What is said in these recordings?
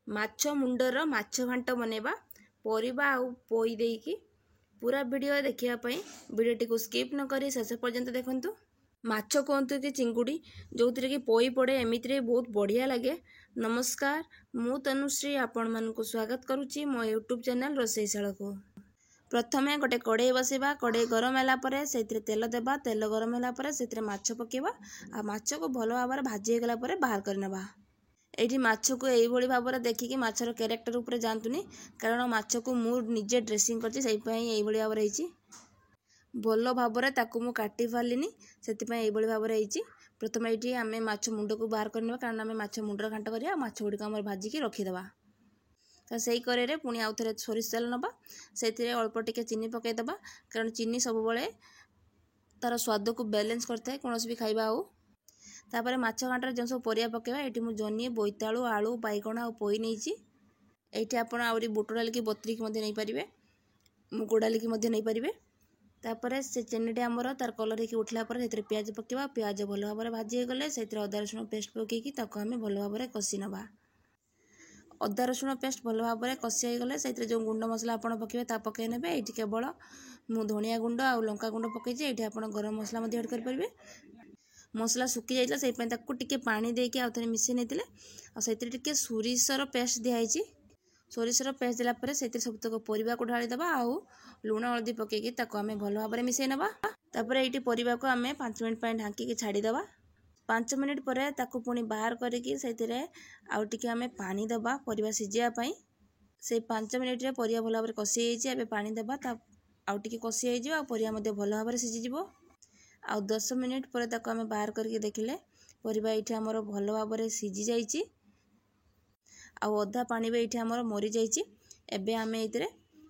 माछ मुंडर माछ घांट बनैबा परिबा आउ पोई देकी पूरा वीडियो देखिया वीडियोटी को स्किप न करी शेष पर्यंत देखंतु। माछ कहतु कि चिंगुड़ी जो कि पोई पड़े एमिति बहुत बढ़िया लगे। नमस्कार, मु तनुश्री आपण मानक स्वागत करुच्ची मो यूट्यूब चैनल रोषेईशाला को। प्रथमे गोटे कड़े बसैबा, कड़े गरम होला परे सेतिरे तेल देबा, तेल गरम होला परे सेतिरे माछ पकेबा आ माछ को भलो भाबरे भाजी हे गला परे बाहर करनेबा। एठी माछ को एई भली भाबरे देखिकी माछर कैरेक्टर ऊपर जानतुनी, कारण माछ को मु निजे ड्रेसिंग करछि सेई पई एई भली भाबरे हिची। भलो भाबरे ताकू मु काटी फारलिनी सेति पई एई भली भाबरे हिची। प्रथमे एठी आमे माछ मुंड को बाहर करनेबा, कारण आमे माछ मुंडर घांट करिया माछ गुडी हमर भाजी की रखी देबा। तो सेई करेरे पुणी आउ थरे सोरिष तेल नबा, सेतिरे अल्प टिके चीनी पकै दबा, कारण चीनी सब बेले तार स्वाद को बैलेंस करथाय कोनोसी भी खाइबा आउ। तापर माछ घांटर जो सब परिया पकेबा, एठी मु जनी, बोईतालु, आलू, बाइगण आ पोई नेइची। एठी आपण आउरी बुट डाली की बतरी की मध्ये नै परिबे, मुग डाली की मध्ये नै परिबे। तापर से चेनीटे हमर तार कलर की उठला पर सेतिरे प्याज पकेबा, प्याज भलो भाबरे भाजी हे गले सेतिरे अदा रसुण पेस्ट पकै की ताको हमें भलो भाबरे कसी नबा। अदा रसुण पेस्ट भलो भाबरे कसी हे गले सेतिरे जो गुंड मसला आपण पकेबे ता पकै नेबे। एठी केवल मु धनिया गुंड आ लंका गुंड पकैछि। एठी आपण गरम मसला मध्ये ऐड कर परिबे। मसला सुखी जाइला सेइ पई ताकू टिके पानी देके आ थरे मिसि नेतिले आ सेतिरे टिके सोरिषर पेस्ट दिया हिची। सोरिषर पेस्ट देला परे सेतिरे सब तक परिबा को ढाली दबा आउ लूण हळदी पकै की ताको हमें भलो भाबरे मिसै नबा। तापर एठी परिबा को हमें 5 मिनिट पई ढांकी की छाडी दबा। 5 मिनिट परे ताकू पुणी बाहर करके सेतिरे आउ टिके हमें पानी दबा परिबा सिजिया पई। से 5 मिनिट रे परिया भलो भाबरे कसी हेइची। एबे पानी दबा ता आउ टिके कसी हेइ जिवो आ परिया मध्ये भलो भाबरे सिजि जिवो। आ 10 मिनिट पर ताको हमें बाहर करके देखिले परिबा एठी हमर भलो भाबरे सिजि जाइची। आ अधा पानी बे एठी हमर मरि जाइची। एबे हमें एतिरे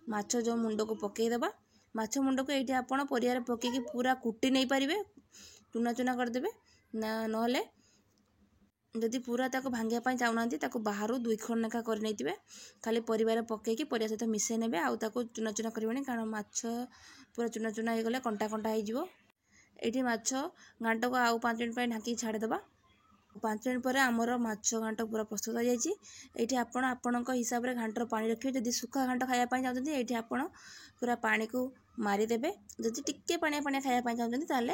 माछ जो मुंड को पकै दबा। माछ मुंड को एठी आपण परिया रे पकै की पूरा कुटी नै परिबे, चुना चुना कर देबे ना नहले जदि पूरा ताको भांगिया पई चाउनांती ताको बाहरु 2 खंड नेखा कर नैतिबे। खाली परिबा रे पकै की परिया सहित मिसै नेबे आउ ताको चुना चुना करबेनी, कारण माछ पूरा चुना चुना हे गले कंटा कंटा हे जिवो। एठी माछ घांट को आउ 5 मिनिट पई ढांकी छाडी दबा। 5 मिनिट पर आमर माछ घांट पूरा प्रस्तुत हो जाइची। एठी आपण आपणक हिसाब रे घांटर पानी रखिबे। जदि सुखा घांट खाया पई चाहउछंती एठी आपण पूरा पानी को मारी देबे। जदि टिके पानिया पानिया खाया पई चाहउछंती ताले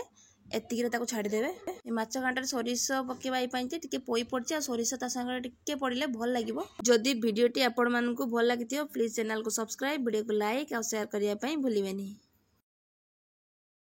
एतिकी रे ताको छाडी देबे। ए माछ घांटर सोरिष पकेबा ए पई टिके पोई पड़ची आ सोरिष ता संगे टिके पड़िले भल लागिवो। जदि वीडियोटी आपण मानकु भल लागितियो प्लीज चैनल को सब्सक्राइब, वीडियो को लाइक और शेयर करिया पई भूलिबेनी।